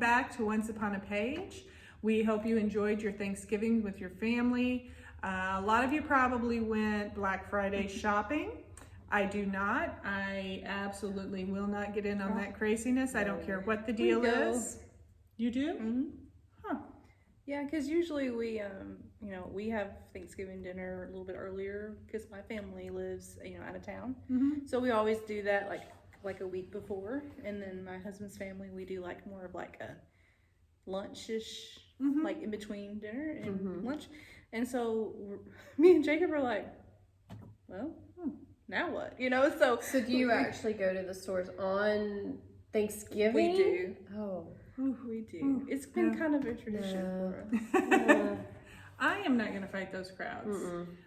back to Once Upon a Page. We hope you enjoyed your Thanksgiving with your family. A lot of you probably went Black Friday shopping. I do not. I absolutely will not get in on that craziness. I don't care what the deal is. You do? Mm-hmm. Huh. Yeah, because usually we, we have Thanksgiving dinner a little bit earlier because my family lives, out of town. Mm-hmm. So we always do that like a week before, and then my husband's family, we do like more of like a lunch-ish, Mm-hmm. like in between dinner and lunch. And so me and Jacob are like, well, now what? So do you actually go to the stores on Thanksgiving? We do. Oh. We do. It's been kind of a tradition for us. I am not going to fight those crowds.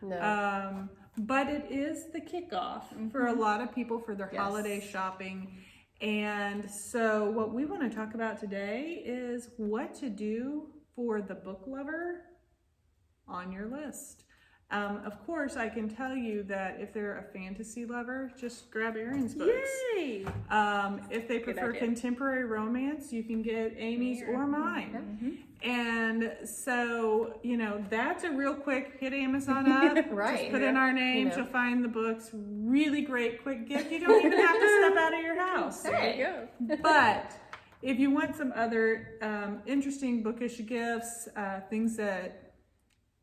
No. But it is the kickoff for a lot of people for their holiday shopping. And so what we want to talk about today is what to do for the book lover on your list. Of course, I can tell you that if they're a fantasy lover, just grab Erin's books. Yay! If they prefer contemporary romance, you can get Amy's or mine. And so, that's a real quick hit Amazon up. Right. Just put in our names, you'll find the books. Really great quick gift. You don't even have to step out of your house. There you go. But if you want some other interesting bookish gifts, things that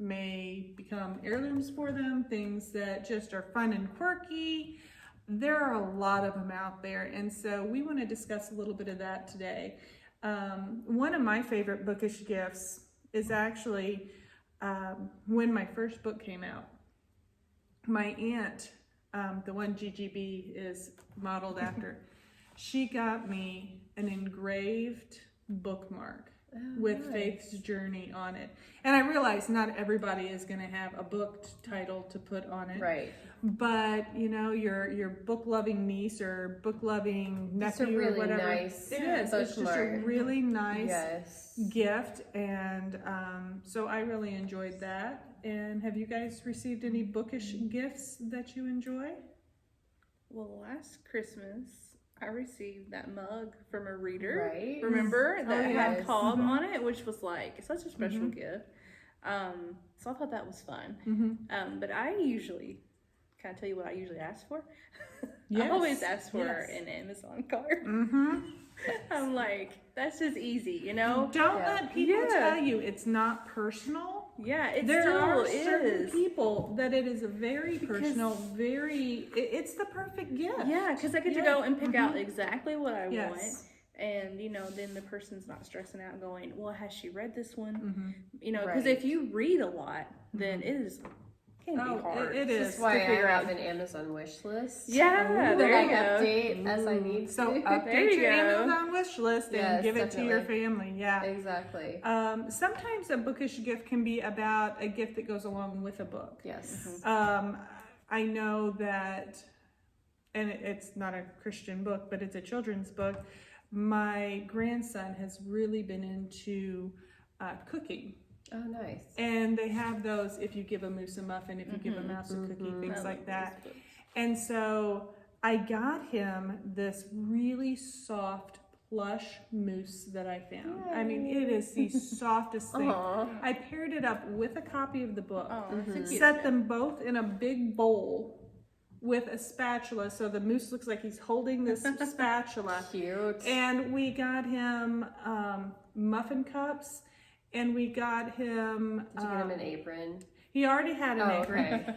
may become heirlooms for them, things that just are fun and quirky, there are a lot of them out there. And so we want to discuss a little bit of that today. One of my favorite bookish gifts is actually when my first book came out. My aunt, the one GGB is modeled after, she got me an engraved bookmark with Faith's Journey on it. And I realize not everybody is going to have a book title to put on it. Right. But, your book-loving niece or book-loving nephew really or whatever. Nice it is. It's just a really nice gift. And so I really enjoyed that. And have you guys received any bookish gifts that you enjoy? Well, last Christmas, I received that mug from a reader. Right. Remember? That had Cobb Mm-hmm. on it, which was like such a special gift. So I thought that was fun. But I usually, can I tell you what I usually ask for? Yes. I always ask for an Amazon card. I'm like, that's just easy, Don't let people tell you it's not personal. Yeah, it There still are is. certain people that it is a very personal, it's the perfect gift. Yeah, because I get to go and pick out exactly what I want. And, then the person's not stressing out going, well, has she read this one? Because if you read a lot, then it can be hard. It is. That's why I have an Amazon wish list. Yeah, there you go. Update as I need to. So update your Amazon wish list and give it to your family. Yeah. Exactly. Sometimes a bookish gift can be about a gift that goes along with a book. Yes. I know that, and it's not a Christian book, but it's a children's book. My grandson has really been into cooking. Oh, nice. And they have those, if you give a moose a muffin, if you give a mouse a cookie, things like that. And so I got him this really soft plush moose that I found. I mean, it is the softest thing. I paired it up with a copy of the book, set them both in a big bowl with a spatula, so the moose looks like he's holding this spatula. Cute. And we got him muffin cups, and we got him... Did you get him an apron? He already had an apron,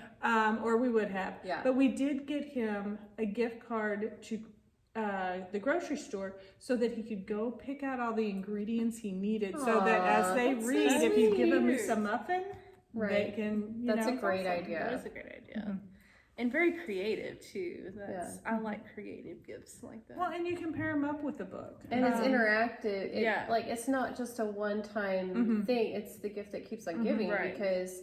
or we would have. Yeah. But we did get him a gift card to the grocery store so that he could go pick out all the ingredients he needed, so that as they read, if you give them a muffin, they can, That's a great idea. That is a great idea. And very creative too. I like creative gifts like that. Well, and you can pair them up with the book. And it's interactive. It's not just a one-time thing. It's the gift that keeps on giving because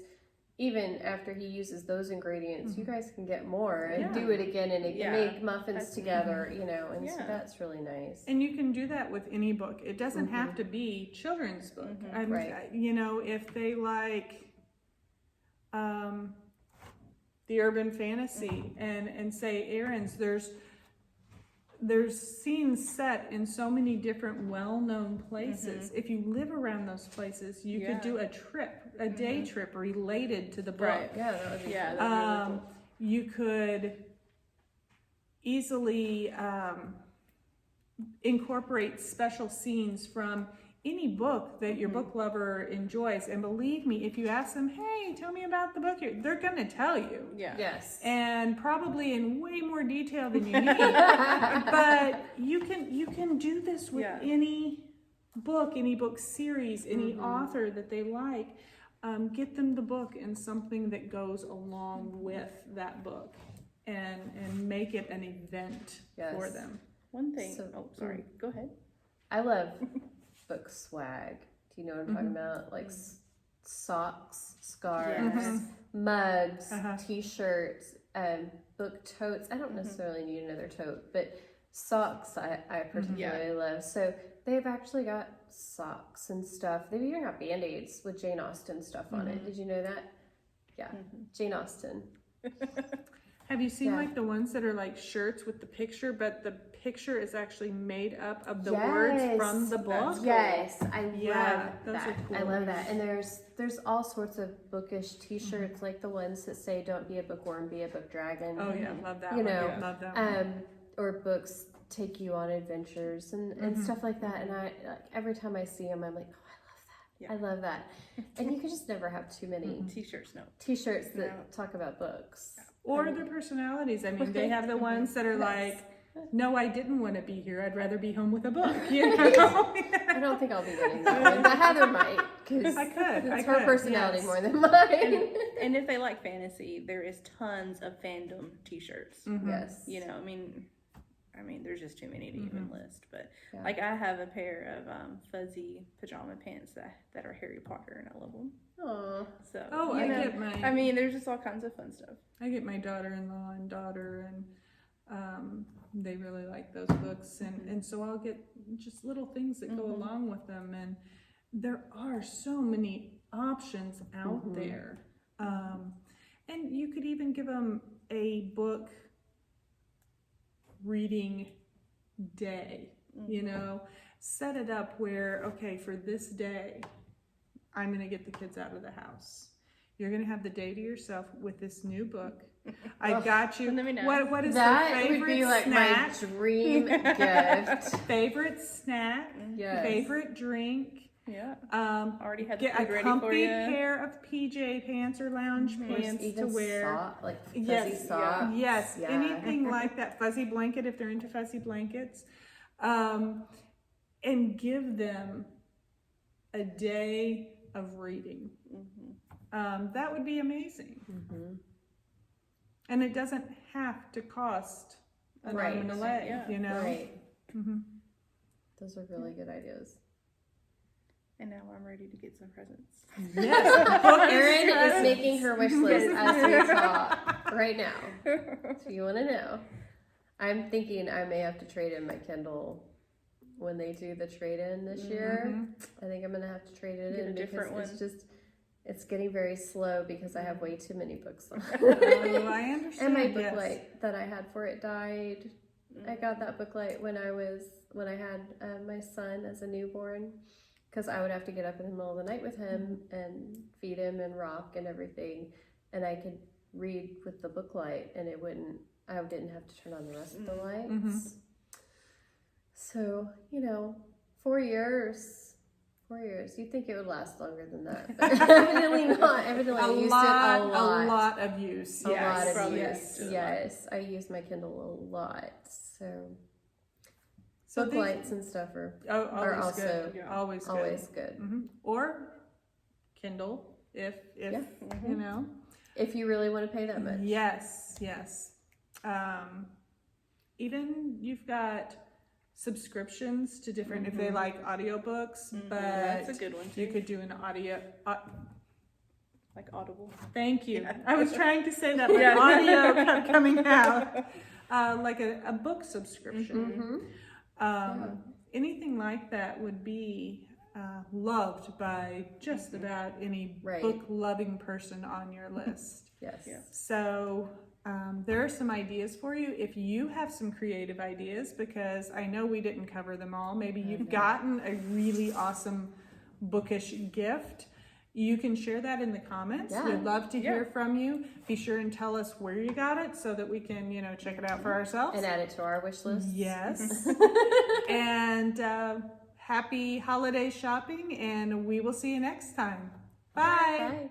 even after he uses those ingredients, you guys can get more and do it again and make muffins together, and so that's really nice. And you can do that with any book. It doesn't have to be children's book. I mean, if they like the urban fantasy and say Erin's, there's scenes set in so many different well-known places. If you live around those places, you could do a trip, a day trip related to the book. Right. Yeah, that would be Yeah, cool. that'd be really cool. You could easily incorporate special scenes from any book that your book lover enjoys. And believe me, if you ask them, hey, tell me about the book, they're going to tell you. Yeah. Yes. And probably in way more detail than you need. But you can do this with any book series, any author that they like. Get them the book and something that goes along with that book, and make it an event for them. One thing. So- sorry. Go ahead. I love book swag. Do you know what I'm talking about? Like socks, scarves, Yes. mugs, t-shirts, book totes. I don't necessarily need another tote, but socks I particularly love. So they've actually got socks and stuff. They've even got Band-Aids with Jane Austen stuff on it. Did you know that? Yeah, Jane Austen. Have you seen like the ones that are like shirts with the picture, but the picture is actually made up of the words from the book? Yes, I love those that. are cool. I love that. And there's all sorts of bookish t-shirts, like the ones that say "Don't be a bookworm, be a book dragon." Oh yeah, love that. You one. know, love that. One. Or books take you on adventures and stuff like that. And I like, every time I see them, I'm like, oh, I love that. And you can just never have too many T-shirts, no. t-shirts that talk about books. Or their personalities. I mean, they have the ones that are like, no, I didn't want to be here. I'd rather be home with a book. You know? I don't think I'll be getting that one, but Heather might, because I could. it's her personality more than mine. And if they like fantasy, there is tons of fandom T-shirts. Yes. You know, I mean, there's just too many to even list. But like, I have a pair of fuzzy pajama pants that are Harry Potter, and I love them. Aww. So I get my. I mean, there's just all kinds of fun stuff. I get my daughter-in-law and daughter, and they really like those books, and so I'll get just little things that go along with them, and there are so many options out there, and you could even give them a book reading day. You know, set it up where, okay, for this day, I'm going to get the kids out of the house. You're going to have the day to yourself with this new book. I got you. Let me know. What is That their favorite would be like snack? my dream gift. Favorite snack? Yes. Favorite drink? Yeah. Already had the get food a ready for comfy you. pair of PJ pants or lounge pants to Even wear. like fuzzy Yes, socks. Yes, Yeah. anything like that. Fuzzy blanket if they're into fuzzy blankets, and give them a day of reading. That would be amazing. And it doesn't have to cost an arm and a leg, you know? Right. Those are really good ideas. And now I'm ready to get some presents. Yes. Erin is making her wish list as we talk right now. So you want to know. I'm thinking I may have to trade in my Kindle when they do the trade-in this year. I think I'm going to have to trade it Get a in different because one. it's getting very slow because I have way too many books on. Oh, I understand. And my yes. booklight that I had for it died. I got that booklight when I had my son as a newborn, because I would have to get up in the middle of the night with him and feed him and rock and everything, and I could read with the booklight, and I didn't have to turn on the rest of the lights. So 4 years. 4 years. You'd think it would last longer than that, but evidently not. Evidently, I used it a lot. A lot of use. A lot of probably use. used it a Yes, I use my Kindle a lot. So book lights and stuff are always also good. Always good. always good. Or Kindle, if you know. If you really want to pay that much. Yes. Even you've got subscriptions to different, if they like audiobooks, but That's a good one too. you could do an audio. Like Audible. Thank you. I was trying to say that, but audio kept coming out. Like a book subscription. Anything like that would be loved by just about any book-loving person on your list. Yes. So there are some ideas for you. If you have some creative ideas, because I know we didn't cover them all, maybe you've gotten a really awesome bookish gift. You can share that in the comments. Yeah. We'd love to hear from you. Be sure and tell us where you got it so that we can, check it out for ourselves. And add it to our wish list. Yes. And happy holiday shopping, and we will see you next time. Bye. Bye.